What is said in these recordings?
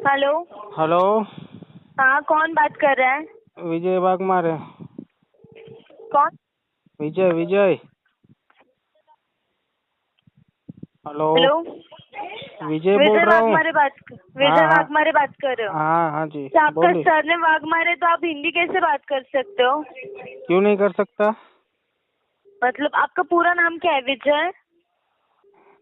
Hello. Hello. हाँ, कौन बात कर रहा है? विजय वाघमारे। कौन? विजय विजय। हेलो। हेलो। विजय बोल विजय रहा हूँ। वाघमारे हाँ हाँ वाघमारे बात कर रहे हो? हाँ हाँ जी तो आपका बोलिए। सर ने वाघमारे, तो आप हिंदी कैसे बात कर सकते हो? क्यों नहीं कर सकता? मतलब आपका पूरा नाम क्या है? विजय?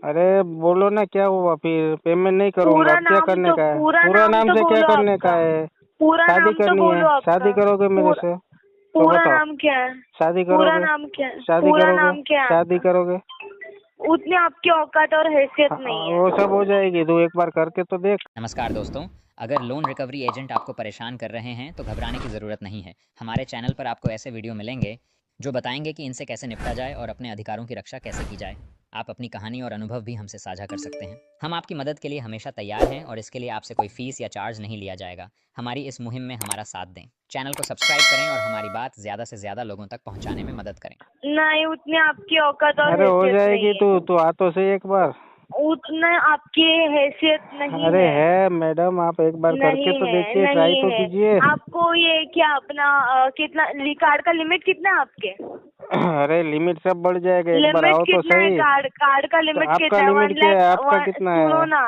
अरे बोलो ना, क्या हुआ? फिर पेमेंट नहीं करूँगा। पूरा अब क्या नाम करने तो का है? पूरा पूरा नाम नाम तो से क्या बोलो करने का आपका। है? पूरा शादी नाम तो करनी है। बोलो आपका। शादी करोगे मेरे से? तो पूरा बताओ। नाम क्या है? शादी पूरा करोगे? नाम क्या है? शादी पूरा करोगे? नाम क्या है शादी आपका? करोगे? उतनी आपकी औकात और हैसियत हाँ, नहीं वो है। सब हो जाएगी। तू एक बार करके तो देख। नमस्कार दोस्तों, अगर लोन रिकवरी एजेंट आपको परेशान कर रहे हैं तो घबराने की ज़रूरत नहीं है। हमारे चैनल पर आपको ऐसे वीडियो मिलेंगे जो बताएंगे कि इनसे कैसे निपटा जाए और अपने अधिकारों की रक्षा कैसे की जाए। आप अपनी कहानी और अनुभव भी हमसे साझा कर सकते हैं। हम आपकी मदद के लिए हमेशा तैयार हैं और इसके लिए आपसे कोई फीस या चार्ज नहीं लिया जाएगा। हमारी इस मुहिम में हमारा साथ दें। चैनल को सब्सक्राइब करें और हमारी बात ज़्यादा से ज़्यादा लोगों तक पहुँचाने में मदद करें। नहीं, उतनी आपकी औकात और अरे हो हैसियत जाएगी। नहीं है। तू तू आ तो सही एक बार। उतना आपकी हैसियत नहीं अरे है। है मैडम, आप एक बार करके नहीं तो है, देखिए, ट्राई नहीं तो है। कीजिए। आपको ये क्या अपना कितना कार्ड का लिमिट कितना है आपके? अरे लिमिट सब बढ़ जाएगा, एक बार लिमिट आओ तो कितना है? सही। कार्ड का तो लिमिट आपका कितना है? लिमिट वन क्या लाख है? आपका कितना सुनो है? ना,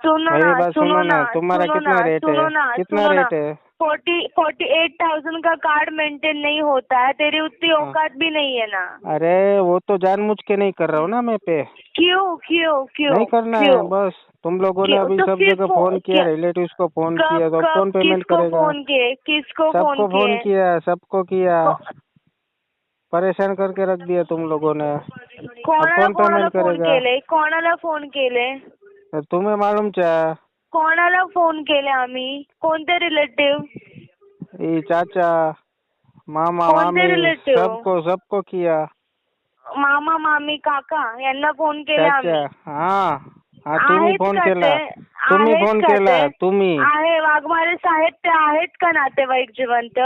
सुनो मेरी ना, बात सुनो सुनो ना, ना, तुम्हारा सुनो ना, कितना रेट है? सुनो ना, कितना सुनो ना। रेट है? 48,000 का कार्ड मेंटेन नहीं होता है। तेरी उतनी हाँ। औकात भी नहीं है ना। अरे वो तो जानबूझ के नहीं कर रहा हूँ ना मैं पे। क्यों क्यों क्यों नहीं करना है क्यों बस। तुम लोगों ने क्यों? अभी तो सब फिर जगह फोन किया, क्या? रिलेटिव्स को फोन कब किया, तो अब कब कौन पेमेंट किसको करेगा? फोन किए? किसको फोन सबको फोन किए? किया, सबको किया। को- परेशान करके रख दिया तुम लोगों ने। अब कोणाला कौन कोणाला पेमेंट फोन करेगा? केले? कोणाला फोन केले? तुम्हें मालूम क्या? कोणाला फोन केले आम्ही? कोणते रिलेटिव्ह? ये चाचा, मामा, कोणते मामी, रिलेटिव्ह? सबको सबको किया। मामा, मामी, काका यांना फोन केले चाचा, आम्ही. हाँ हाँ, तुम्ही आहेत फोन का ते? केला. तुम्ही आहेत फोन का ते? केला, तुम्ही. आहे वाघमारे साहेब, ते आहेत का नातेवाईक जिवंत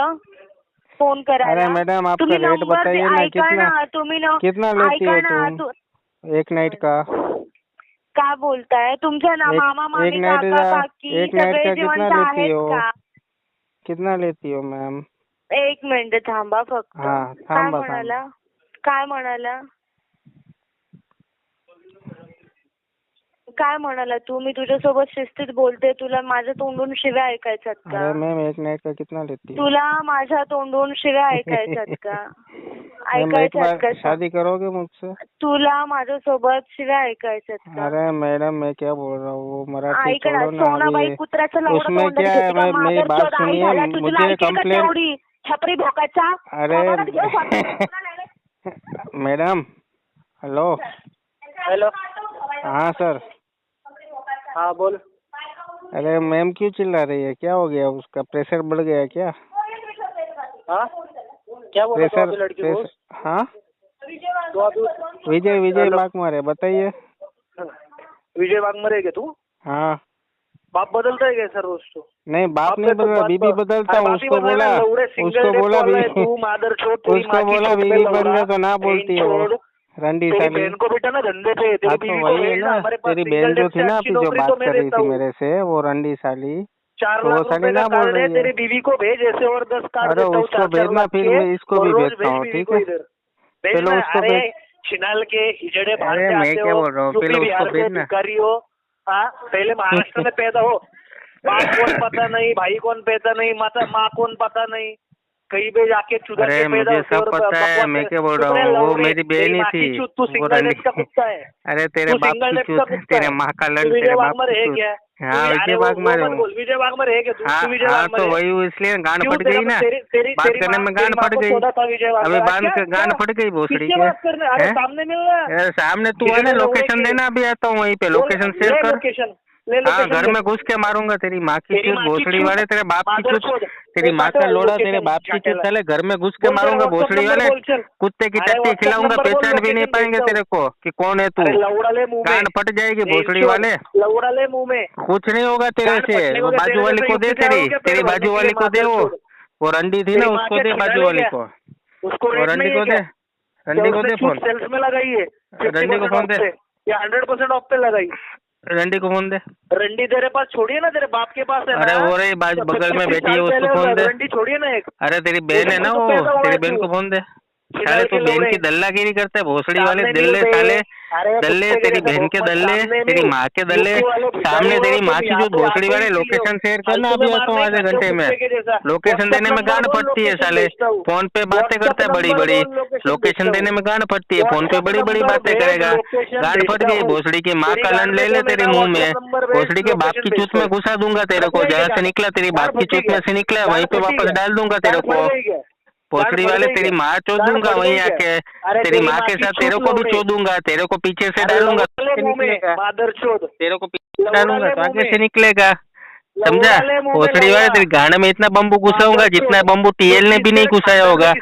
फोन अरे करायला? मैडम, आपका तुम्ही रेट नंबर बताइए ना, ऐका कितना ना, तुम्ही कितना लेती ऐका हो ना. तुम एक नाइट का? काय बोलताय? तुमच्या ना एक मामा, एक मामी, नाइट काका, का काकी एक नाइट सगळे का कितना जिवंत लेती आहेत हो? का? कितना लेती हो मैम? एक मिनिट थांबा फक्त. हाँ काय थांबा थांबा. म्हणाला? काय म्हणाला? काय म्हणाला तू? मी तुझ्यासोबत शिस्तीत बोलते. तुला माझ्या तोंडून शिव्या ऐकायच्यात का? अरे मैम, एक नाइट का कितना लेती हो? तुला माझ्या तोंडून शिव्या ऐकायच्यात का? मैम एक ऐकायच्यात बार का? शादी करोगे मुझसे? तुला माझ्यासोबत शिव्या ऐकायच्यात का? अरे मैडम, मैं क्या बोल रहा हूँ, वो मराठी ऐक ना, छोड़ो ना सोनाबाई अभी. कुत्र्याचं लावडं उसमें तोंडात क्या है? घेते का? मेरी बात मादरचोद आई सुनिए, झाल्या तुझी मुझे लायकी का कंप्लेन. तेवढी? छपरी भोकाचा अरे थोबाडात घेऊन स्वतः. Madam, hello. हेलो. हाँ सर. हाँ बोल. अरे मैम क्यों चिल्ला रही है? क्या हो गया? उसका प्रेशर बढ़ गया क्या? हाँ क्या बोला तो प्रेशर अभी लड़की को? प्रेशर हाँ. तो अभी विजय विजय हेलो. वाघमारे, बताइए. विजय वाघमारे है क्या तू? हाँ. बाप बदलता है क्या सर रोज तो? नहीं, बाप नहीं तो बदला, बीबी बदलता हूँ. उसको बोला, उसको बोला बीबी, तू मादर छोड़, तेरी उसको माँ की बोला चोट पे बीबी बन लौड़ा, जा तो ना बोलती हो. छोड़. रंडी तेरी साली. बहन को बेटा ना धंधे पे, तेरी हाँ बीवी तो को वही है भेज ना, हमारे पास. तेरी सिंगल बहन जो डेस्क थी से ना अच्छी अभी, जो नौकरी बात तो मैं कर रही देता थी हूँ. मेरे से, वो रंडी साली. 4 तो वो लाख साली रुपए का ना बोल कार्ड है, रही है. तेरी बीवी को भेज ऐसे और 10 कार्ड अरे देता हूँ उसको 4-4 भेजना, लाख फिर के. मैं इसको और भी रोज भेजता भेज हूँ, बीवी ठीक को है? इधर चलो भेजना. उसको अरे भेज. छिनाल के हिजड़े बाहर अरे से मैं आते क्या हो, बोल रहा हूँ, यूपी पहले उसको बिहार से भेजना. भिखारी हो. हाँ पहले महाराष्ट्र में पैदा हो, बाप कौन पता नहीं, भाई कौन पता नहीं, माँ कौन पता नहीं, कहीं पे जाके चुदा अरे के पैदा मुझे होते सब और पता है, मैं क्या बोल रहा चुप रहे हूँ, वो लौड़े. मेरी तेरी बहन ही माँ थी. की चूत, तू वो सिंगल रंडी. डेस्क का कुत्ता है. अरे तेरे तू बाप सिंगल की डेस्क का चूत, कुत्ता तेरे है. माँ का तू लड़, विजय तेरे बाप वाघमारे की है चूत. क्या? हाँ अरे विजय वो वाघमारे मत हूँ. बोल. विजय वाघमारे है क्या तू? हाँ तू विजय हाँ, तो वाघमारे है? वही इसलिए गांड क्यों? फट गई ना. तेरी बात करने में गांड फट को गई. सौदा था विजय अभी वाघमारे. बांध के गांड फट गई भोसड़ी किससे के. बात करने? अरे हैं? सामने मिल रहा है. अरे सामने तू है ना, लोकेशन देना, अभी आता हूँ वहीं पे. लोकेशन शेयर कर. लोकेशन ले. हाँ, लोकेशन घर ले. में घुस के मारूंगा तेरी माँ की तेरी चूत, माँ की भोसड़ी चूत, वाले, तेरे बाप की मादर चूत. चोद. तेरी माँ का पाठव लोड़ा, तेरे लोकेशन बाप की चूत. चाटेला. चले घर में घुस के बोल तेरा मारूंगा व्हाट्सअप भोसड़ी नंबर वाले. बोल चल. कुत्ते की अरे टट्टी व्हाट्सअप खिलाऊंगा, नंबर बोल, पहचान भी नहीं लोकेशन पाएंगे भेजता हूँ. तेरे को कि कौन है तू. अरे लौड़ा ले मुंह में. गांड फट जाएगी भोसड़ी चोद. वाले. लौड़ा ले मुंह में. कुछ नहीं होगा तेरे गांड से. फटने वो को क्या? बाजू तेरे वाली जैसे को दे, यूपी से आया क्या पेट तेरी भरने बाजू के लिए? वाली को दे. मादर चोद. वो रंडी थी ना, तेरी माँ उसको क्या दे, बाजू छिनाले वाली क्या? को. उसको वो रेट रंडी नहीं है को क्या? दे, रंडी को उसने दे छूट फोन. सेल्स में लगाई है रंडी को 50% फोन ऑफ दे. पे या 100% ऑफ पे लगाई. रंडी को फोन दे। रंडी तेरे पास छोड़िए ना, तेरे बाप के पास है अरे ना। वो रही बाजू बगल में 25 बैठी है, साल उसको पहले फोन दे। रंडी छोड़िए ना एक। अरे तेरी बहन है ना वो, तेरी बहन को फोन दे। साले तू बहन की दल्लागिरी करता है, भोसड़ी वाले दल्ले साले, दल्ले तेरी बहन के दल्ले, तेरी माँ के दल्ले, सामने तेरी माँ की जो भोसड़ी वाले। लोकेशन शेयर करना, अभी आता हूँ आधे घंटे में। लोकेशन देने में गांड फटती है साले, फोन पे बातें करता है बड़ी बड़ी। लोकेशन देने में गांड फटती है, फोन पे बड़ी बड़ी बातें करेगा। गांड फट गई, भोसड़ी की माँ का लन ले ले तेरे मुंह में, भोसड़ी के बाप की चूत में घुसा दूंगा तेरे को। जहाँ से निकला तेरी बाप की चूत में से निकला, वहीं पे वापस डाल दूंगा तेरे को। भोसड़ी वाले तेरी माँ चोद दूंगा वहीं आके, तेरी माँ के साथ तेरे को भी चोदूंगा, तेरे को पीछे से डालूंगा, तेरे को पीछे डालूंगा तो आगे से निकलेगा, समझा। भोसड़ी वाले तेरी गांड में इतना बम्बू घुसाऊंगा जितना बम्बू टीएल ने भी नहीं घुसाया होगा,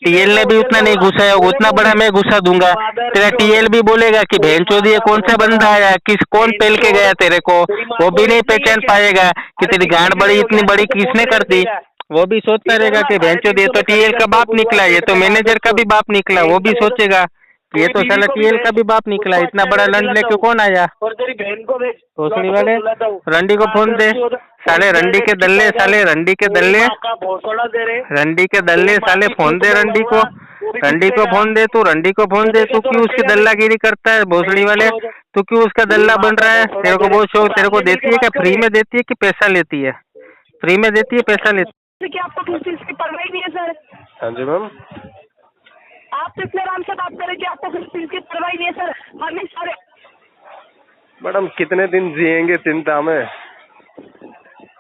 टीएल ने भी उतना नहीं घुसाया होगा, उतना बड़ा मैं घुसा दूंगा। तेरा टीएल भी बोलेगा कि बहन चोदी कौन सा बंदा आया, कौन पेल के गया तेरे को, वो भी नहीं पहचान पाएगा कि तेरी गांड बड़ी इतनी बड़ी किसने कर दी। वो भी सोचता रहेगा कि बहनचोद ये तो टीएल का बाप निकला, ये तो मैनेजर का भी बाप निकला। वो भी सोचेगा ये तो साला टीएल का भी बाप निकला, इतना बड़ा लंड लेके कौन आया। और तेरी बहन को भेज, भोसड़ी वाले रंडी को फोन दे, साले रंडी के दल्ले, साले रंडी के दल्ले, रंडी के दल्ले साले, फोन दे रंडी को, रंडी को फोन दे तू, रंडी को फोन दे तू। क्यों उसकी दल्लागिरी करता है भोसड़ी वाले, तू क्यों उसका दल्ला बन रहा है। तेरे को बहुत शौक, तेरे को देती है क्या, फ्री में देती है कि पैसा लेती है, फ्री में देती है पैसा लेती है। क्या आपको किसी चीज की परवाह नहीं है सर? हाँ जी मैम। आप तो इतने आराम से बात करें कि आपको किसी चीज की परवाह नहीं है सर। हमें सारे मैडम कितने दिन जिएंगे चिंता में।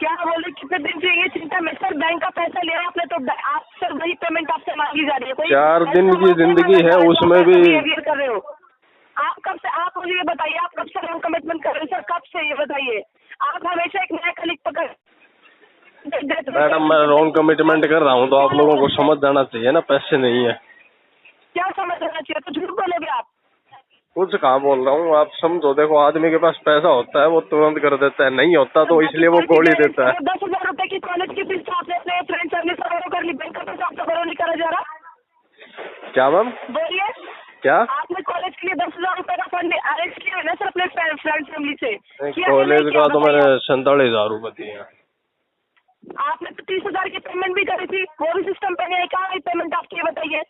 क्या बोले कितने दिन चाहिए चिंता में सर? बैंक का पैसा ले रहे आपने तो आप सर वही पेमेंट आपसे मांगी जा रही है। कोई 4 दिन की जिंदगी है, उसमें भी कर रहे हो आप। कब से आप मुझे ये बताइए, आप कब से रॉन्ग कमिटमेंट कर रहे हो सर? कब से ये बताइए? आप हमेशा एक नया कलीग पकड़। मैडम मैं रॉन्ग कमिटमेंट कर रहा हूँ तो आप लोगों को समझ जाना चाहिए ना, पैसे नहीं है। क्या समझ जाना चाहिए? तो झूठ बोलोगे आप। कुछ कहाँ बोल रहा हूँ, आप समझो। देखो आदमी के पास पैसा होता है वो तुरंत कर देता है, नहीं होता तो इसलिए वो गोली देता है। 10,000 रुपए की कॉलेज की फीस आपने अपने फ्रेंड सर्विस वगैरह कर ली, बैंक का पैसा आपका बरो नहीं करा जा रहा। क्या मैम? बोलिए क्या आपने कॉलेज के लिए 10,000 रुपए का फंड अरेंज किया है ना सर अपने फ्रेंड फैमिली से? कॉलेज का तो मैंने 47,000 रुपए दिए हैं। आपने तो 30,000 की पेमेंट भी करी थी, वो भी सिस्टम पे नहीं आई। कहाँ गई पेमेंट आपकी, ये बताइए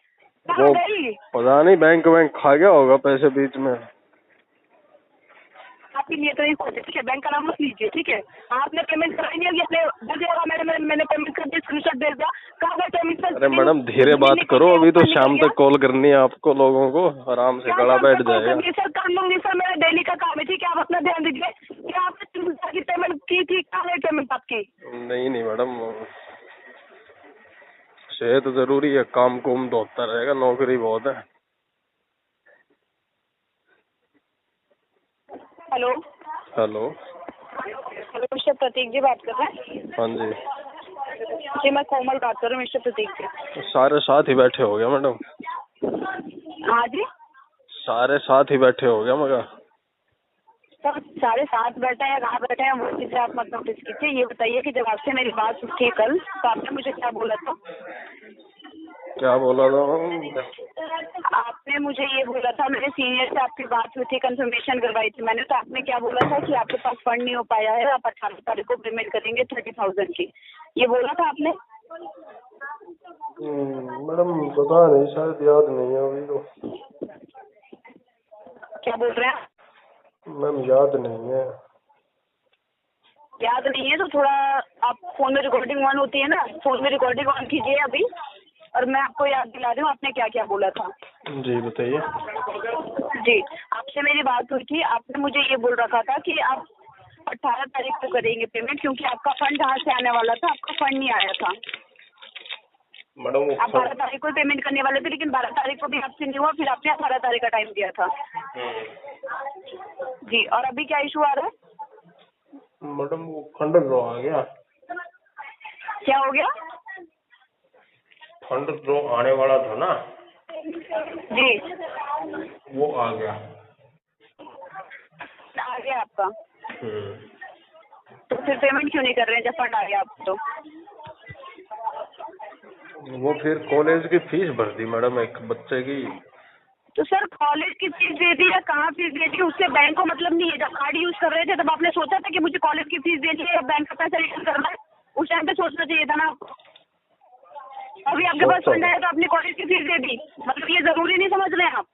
कहाँ वो गई? पता नहीं, बैंक खा गया होगा पैसे बीच में। आपकी नियत नहीं होती, ठीक है? बैंक का नाम मत लीजिए, ठीक है? आपने पेमेंट कराई नहीं होगी, अपने दे होगा मैंने पेमेंट कर दी, स्क्रीनशॉट भेज दिया। कहाँ गई पेमेंट सर? अरे मैडम धीरे बात करो, अभी तो शाम तक कॉल करनी है आपको लोगों को, आराम से गला बैठ जाएगा। सर कर लूंगी सर, मेरा डेली का काम है, ठीक है? आप अपना ध्यान दीजिए। क्या आपने 30,000 की पेमेंट की थी? कहाँ गई पेमेंट आपकी? नहीं मैडम, सेहत जरूरी है, काम कुम तो होता रहेगा, नौकरी बहुत है। हेलो हेलो मिस्टर प्रतीक जी बात कर रहे हैं? हाँ जी। जी मैं कोमल बात कर रहा हूँ मिस्टर प्रतीक जी। सारे साथ ही बैठे हो गया मैडम? हाँ जी सारे साथ ही बैठे हो गया मगर? सर सारे साथ बैठे हैं, कहाँ बैठे हैं वो चीज़ें आप मत नोटिस कीजिए। ये बताइए कि जब आपसे मेरी बात उठी कल तो आपने मुझे क्या बोला था? क्या बोला था? आपने मुझे ये बोला था, मेरे सीनियर से आपकी बात हुई थी, कंफर्मेशन करवाई थी मैंने, तो आपने क्या बोला था कि आपके पास फंड नहीं हो पाया है, आप 18 तारीख को पेमेंट करेंगे 30,000 की, ये बोला था आपने? मैडम पता नहीं, शायद याद नहीं है अभी तो। क्या बोल रहे हैं मैम? याद नहीं है। याद नहीं है तो थोड़ा आप फोन में रिकॉर्डिंग ऑन होती है ना, फोन में रिकॉर्डिंग ऑन कीजिए अभी और मैं आपको याद दिला रही हूँ आपने क्या क्या बोला था। जी बताइए। जी आपसे मेरी बात हुई थी, आपने मुझे ये बोल रखा था कि आप 18 तारीख को करेंगे पेमेंट, क्योंकि आपका फंड जहाँ से आने वाला था आपका फंड नहीं आया था। मैडम आप 12 तारीख को पेमेंट करने वाले थे, लेकिन 12 तारीख को भी आपसे नहीं हुआ, फिर आपने 18 तारीख का टाइम दिया था। जी और अभी क्या इशू आ रहा है? मैडम वो फंड ड्रॉ आ गया। क्या हो गया? फंड ड्रॉ आने वाला था ना जी वो आ गया। आ गया आपका? तो फिर पेमेंट क्यों नहीं कर रहे हैं जब फंड आ गया आप? तो वो फिर कॉलेज की फीस भर दी मैडम, एक बच्चे की। तो सर कॉलेज की फीस दे दी या कहाँ फीस दे दी उससे बैंक को मतलब नहीं है। जब कार्ड यूज कर रहे थे तब आपने सोचा था कि मुझे कॉलेज की फीस देनी है या बैंक का पैसा रिटर्न करना है? उस टाइम पे सोचना चाहिए था ना आपको। अभी आपके पास फंड आया तो आपने कॉलेज की फीस दे दी, मतलब ये जरूरी नहीं समझ रहे हैं आप?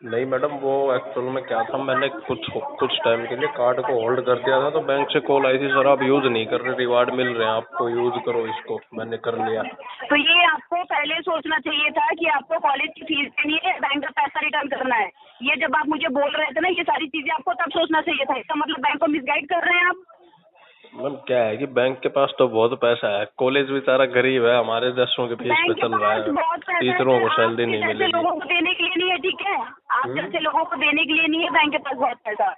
नहीं मैडम, वो एक्चुअल में क्या था, मैंने कुछ टाइम के लिए कार्ड को होल्ड कर दिया था, तो बैंक से कॉल आई थी, सर आप यूज नहीं कर रहे, रिवार्ड मिल रहे हैं आपको, यूज करो इसको। मैंने कर लिया। तो ये आपको पहले सोचना चाहिए था कि आपको कॉलेज की फीस देनी है, बैंक का पैसा रिटर्न करना है। ये जब आप मुझे बोल रहे थे ना ये सारी चीजें, आपको तब सोचना चाहिए था। इसका मतलब बैंक को मिसगाइड कर रहे हैं आप। मैम क्या है कि बैंक के पास तो बहुत पैसा है, कॉलेज बेचारा गरीब है, हमारे दसों के फीस पे चल रहा है, टीचरों को सैलरी नहीं मिलेगी। लोगों को देने के लिए नहीं है, ठीक है? आप जैसे लोगों को देने के लिए नहीं है बैंक के पास बहुत पैसा।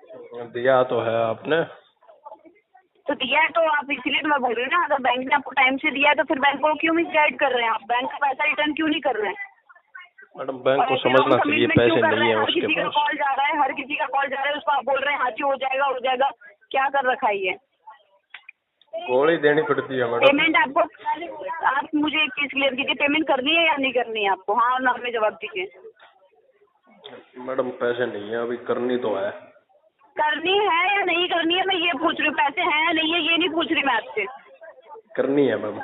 दिया तो है आपने। तो दिया है तो आप, इसीलिए तो मैं बोल रही हूँ ना, अगर बैंक ने आपको टाइम से दिया है तो फिर बैंक को क्यों मिसगाइड कर रहे हैं आप? बैंक का पैसा रिटर्न क्यों नहीं कर रहे हैं? मैडम बैंक को समझना चाहिए पैसे नहीं है उसके पास। कॉल जा रहा है, हर किसी का कॉल जा रहा है, उसको आप बोल रहे हैं हाँ जी हो जाएगा हो जाएगा। क्या कर रखा है ये? गोली देनी पड़ती है मैडम। पेमेंट आपको, आप मुझे एक चीज क्लियर कीजिए, पेमेंट करनी है या नहीं करनी है आपको? हाँ और ना में जवाब दीजिए। मैडम पैसे नहीं है अभी, करनी तो है। करनी है या नहीं करनी है मैं ये पूछ रही हूँ। पैसे हैं या नहीं है ये नहीं पूछ रही मैं आपसे। करनी है मैम।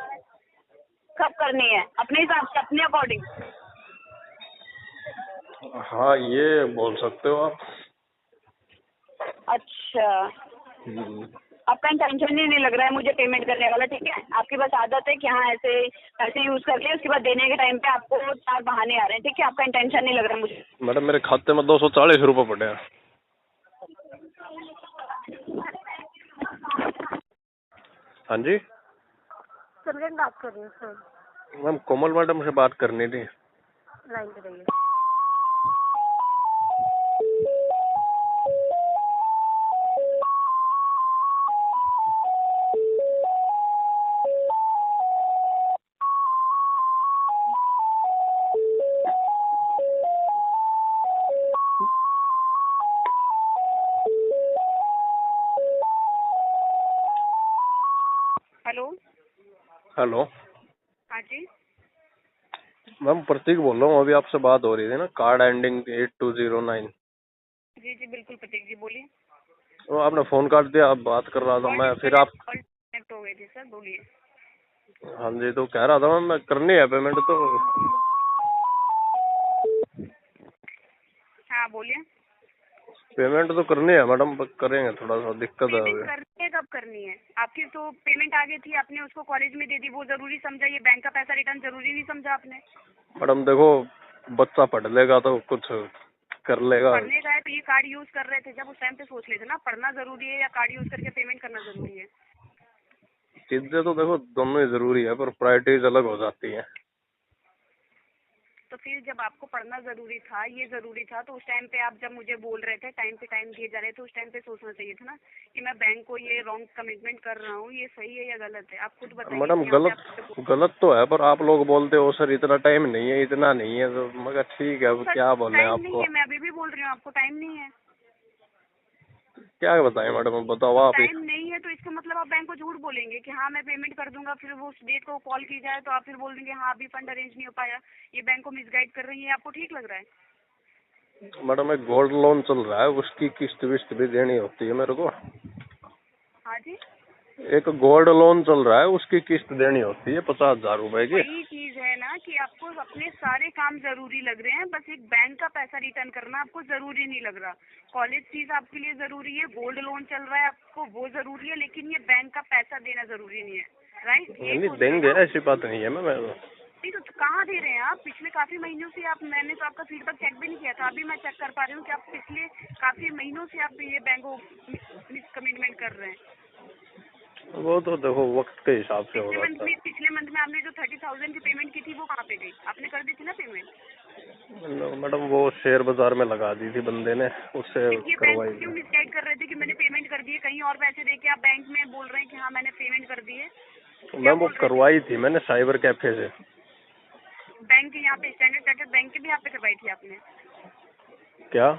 कब करनी है? अपने हिसाब से, अपने अकॉर्डिंग? हाँ ये बोल सकते हो आप। अच्छा, आपका इंटेंशन ही नहीं लग रहा है मुझे पेमेंट करने वाला, ठीक है? आपके पास आदत है कि हाँ ऐसे पैसे यूज कर लिए, उसके बाद देने के टाइम पे आपको 4 बहाने आ रहे हैं, ठीक है? आपका इंटेंशन नहीं लग रहा है मुझे। मैडम मेरे खाते में 240 रुपये पड़े हैं। हाँ जी सर बात कर रही हूँ सर। मैम कोमल मैडम से बात करनी थी। लाइन पे रहिए। हेलो। हेलो हाँ जी। मैम प्रतीक बोल रहा हूँ, अभी आपसे बात हो रही थी ना, कार्ड एंडिंग 8209। जी जी बिल्कुल प्रतीक जी, बोलिए। तो आपने फोन काट दिया, अब बात कर रहा था मैं, फिर आप। कनेक्ट हो गई थी सर, बोलिए। हाँ जी तो कह रहा था मैं करनी है पेमेंट तो। हाँ बोलिए। पेमेंट तो करनी है मैडम, करेंगे, थोड़ा सा दिक्कत है अभी। पेमेंट करनी है, कब करनी है? आपकी तो पेमेंट आ गई थी, आपने उसको कॉलेज में दे दी, वो जरूरी समझा? ये बैंक का पैसा रिटर्न जरूरी नहीं समझा आपने? मैडम देखो, बच्चा पढ़ लेगा तो कुछ कर लेगा। पढ़ने का है तो ये कार्ड यूज कर रहे थे, जब उस टाइम पे सोच लेते ना पढ़ना जरूरी है या कार्ड यूज करके पेमेंट करना जरूरी है? चीजें तो देखो दोनों ही जरूरी है, पर प्रायोरिटीज अलग हो जाती हैं। तो फिर जब आपको पढ़ना जरूरी था, ये जरूरी था, तो उस टाइम पे आप जब मुझे बोल रहे थे टाइम पे टाइम दिए जा रहे थे, उस टाइम पे सोचना चाहिए था ना कि मैं बैंक को ये रॉन्ग कमिटमेंट कर रहा हूँ, ये सही है या गलत है? आप खुद बताइए। मैडम गलत तो है, पर आप लोग बोलते हो सर इतना टाइम नहीं है, इतना नहीं है, तो मगर ठीक है, अब क्या बोले आपको। मैं अभी भी बोल रही हूँ आपको टाइम नहीं है। क्या बताएं मैडम, बताओ आप। टाइम नहीं है तो इसका मतलब आप बैंक को झूठ बोलेंगे कि हाँ मैं पेमेंट कर दूंगा, फिर वो उस डेट को कॉल की जाए तो आप फिर बोल देंगे हाँ अभी फंड अरेंज नहीं हो पाया, ये बैंक को मिसगाइड कर रही है। आपको ठीक लग रहा है? मैडम एक गोल्ड लोन चल रहा है, उसकी किस्त विस्त भी देनी होती है मेरे को। हाँ जी। एक गोल्ड लोन चल रहा है, उसकी किस्त देनी होती है 50,000 रुपए की। वही चीज है ना कि आपको अपने सारे काम जरूरी लग रहे हैं, बस एक बैंक का पैसा रिटर्न करना आपको जरूरी नहीं लग रहा। कॉलेज फीस आपके लिए जरूरी है, गोल्ड लोन चल रहा है आपको वो जरूरी है, लेकिन ये बैंक का पैसा देना जरूरी नहीं है, राइट? नहीं देंगे, ऐसी बात नहीं है मैम। नहीं तो कहाँ दे रहे हैं आप? पिछले काफी महीनों से आप, मैंने तो आपका फीडबैक चेक भी नहीं किया था, अभी मैं चेक कर पा रही हूँ कि आप पिछले काफी महीनों से आप ये बैंक को मिसकमिटमेंट कर रहे हैं। वो तो देखो वक्त के हिसाब से हो जाता है। पिछले मंथ में आपने जो 30,000 की पेमेंट की थी वो कहाँ पे गई? आपने कर दी थी ना पेमेंट? मैडम वो शेयर बाजार में लगा दी थी बंदे ने, उससे करवाई। क्यों मिसगाइड कर रहे थे कि मैंने पेमेंट कर दी है, कहीं और पैसे देके आप बैंक में बोल रहे हैं कि हाँ मैंने पेमेंट कर दी है? मैम वो करवाई थी मैंने साइबर कैफे से। बैंक यहाँ पे स्टैंडर्ड चार्टर्ड बैंक के भी यहाँ पे करवाई थी आपने? क्या?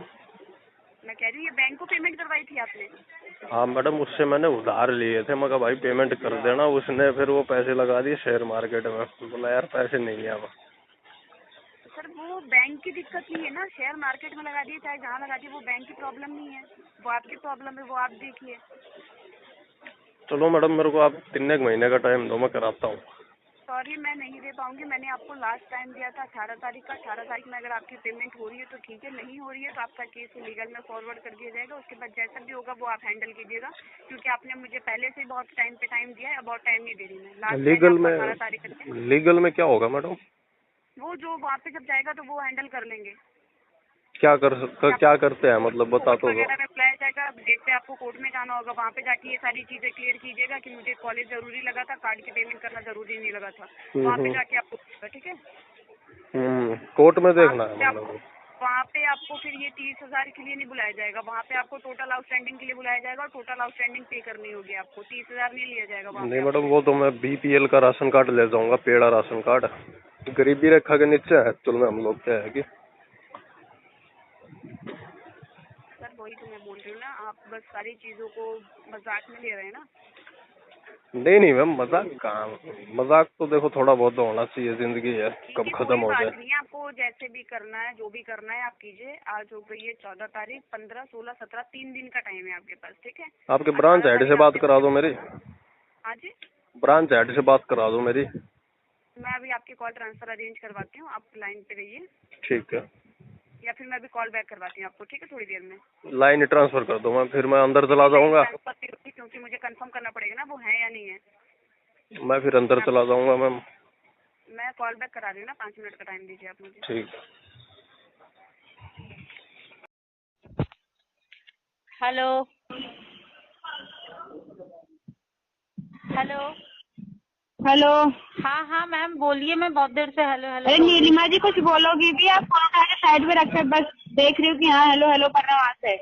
मैं कह रही हूँ ये बैंक को पेमेंट करवाई थी आपने? हाँ मैडम, उससे मैंने उधार लिए थे, मगर भाई पेमेंट कर देना, उसने फिर वो पैसे लगा दिए शेयर मार्केट में। बोला यार पैसे नहीं है अब। सर वो बैंक की दिक्कत नहीं है ना, शेयर मार्केट में लगा दिए चाहे जहाँ लगा दिए, वो बैंक की प्रॉब्लम नहीं है, वो आपकी प्रॉब्लम है, वो आप देखिए। चलो मैडम, मेरे को आप 3 महीने का टाइम दो, मैं कराता हूँ। सॉरी, मैं नहीं दे पाऊंगी। मैंने आपको लास्ट टाइम दिया था 18 तारीख का। 18 तारीख में अगर आपकी पेमेंट हो रही है तो ठीक है, नहीं हो रही है तो आपका केस लीगल में फॉरवर्ड कर दिया जाएगा। उसके बाद जैसा भी होगा वो आप हैंडल कीजिएगा, क्योंकि आपने मुझे पहले से बहुत टाइम पे टाइम दिया है, अब बहुत टाइम नहीं दे रही मैं। लास्ट लीगल में 18 तारीख तक लीगल में क्या होगा मैडम? वो जो वहाँ पे जब जाएगा तो वो हैंडल कर लेंगे। क्या करते हैं मतलब, बता तो दो। वगैरह में अप्लाई जाएगा, डेट पे आपको कोर्ट में जाना होगा, वहाँ पे जाके ये सारी चीजें क्लियर कीजिएगा कि मुझे कॉलेज जरूरी लगा था, कार्ड की पेमेंट करना जरूरी नहीं लगा था। वहाँ पे जाके आपको, ठीक है, कोर्ट में देखना है मतलब। वहाँ पे आपको फिर ये 30,000 के लिए नहीं बुलाया जाएगा, वहाँ पे आपको टोटल आउटस्टैंडिंग के लिए बुलाया जाएगा और टोटल आउटस्टैंडिंग पे करनी होगी आपको। 30,000 नहीं लिया जाएगा वहाँ पे। नहीं मैडम, वो तो मैं BPL का राशन कार्ड ले जाऊंगा, पेड़ा राशन कार्ड। गरीबी रेखा के नीचे है एक्चुअल में हम लोग, क्या है कि सर वही तो मैं बोल रही हूँ ना, आप बस सारी चीजों को मजाक में ले रहे हैं ना। नहीं मैम, मजाक कहाँ? मजाक तो देखो थोड़ा बहुत तो होना चाहिए, जिंदगी है, कब खत्म हो जाए। नहीं, आपको जैसे भी करना है, जो भी करना है आप कीजिए। आज हो गई है 14 तारीख, 15, 16, 17, 3 दिन का टाइम है आपके पास, ठीक है। आपके ब्रांच हेड से बात करा दो मेरी। हाँ जी, ब्रांच हेड से बात करा दो मेरी। मैं अभी आपकी कॉल ट्रांसफर अरेंज करवाती हूँ, आप लाइन पे रहिए। ठीक है, या फिर मैं अभी कॉल बैक करवाती हूँ आपको, ठीक है, थोड़ी देर में। लाइन ट्रांसफर कर दो, मैं फिर मैं अंदर चला जाऊंगा। क्योंकि मुझे कंफर्म करना पड़ेगा ना वो है या नहीं है। मैं फिर अंदर चला जाऊंगा मैम। मैं कॉल बैक करा रही हूँ ना, 5 मिनट का टाइम दीजिए आप मुझे। ठीक है। Hello hello hello. हाँ हाँ मैम बोलिए, मैं बहुत देर से हेलो हेलो। अरे नीलिमा जी, कुछ बोलोगी भी? आप फोन उठा के साइड में रखे, बस देख रही हूँ कि हाँ हेलो हेलो कर रहे हो वहाँ से।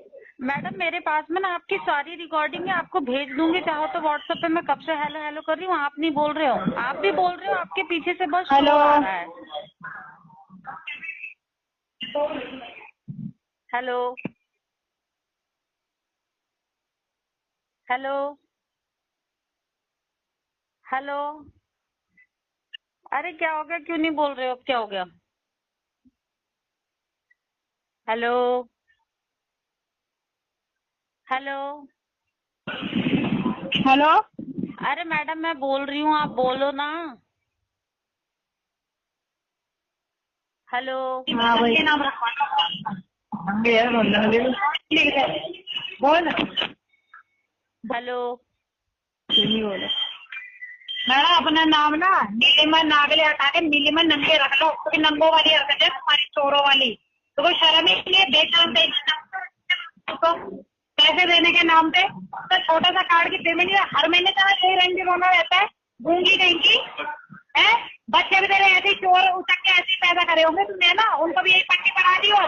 मैडम मेरे पास में ना आपकी सारी रिकॉर्डिंग है, आपको भेज दूंगी, चाहो तो व्हाट्सएप पे। मैं कब से हेलो हेलो कर रही हूँ, आप नहीं बोल रहे हो, आप भी बोल रहे हो, आपके पीछे से बस हेलो। शोर आ रहा है। Hello hello hello. अरे क्या हो गया, क्यों नहीं बोल रहे हो, अब क्या हो गया? Hello hello. हेलो। अरे मैडम मैं बोल रही हूँ, आप बोलो ना। हेलो हाँ भाई, बोल। हेलो। मैडम अपना नाम ना नीलिमा नागले हटा के नीलिमा नंगे रख लो, क्योंकि नंगो वाली हरकत है तुम्हारी, चोरों वाली। तो कोई शर्म ही नहीं है बेचान पे तो पैसे देने के नाम पे। तो छोटा सा कार्ड की पेमेंट हर महीने का यही रंग रोना रहता है, गूंगी कहीं की है। बच्चे भी तेरे ऐसे ही चोर उठक के ऐसे ही पैदा करे होंगे तुमने ना, उनको भी यही पट्टी बना दी हो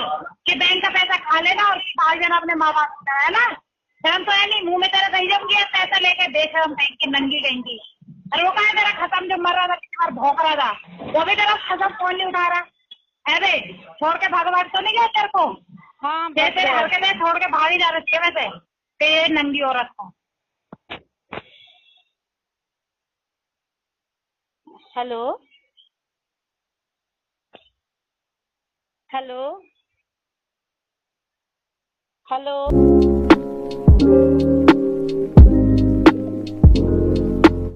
कि बैंक का पैसा खा लेना और भाग जाना अपने माँ बाप का, है ना? शर्म तो है नहीं, मुंह में तेरा दही जम गया पैसा लेके, बेशरम कहीं की, नंगी कहीं की। अरे वो कहा है तेरा खत्म, जो मर रहा था कितनी बार भौंक रहा था, वो भी तेरा खत्म फोन नहीं उठा रहा है बे। छोड़ के भागवाग तो नहीं गया तेरे को? हाँ जैसे हल्के से छोड़ के भाग ही जा रहे थे वैसे तेरे नंगी औरत को। Hello hello hello.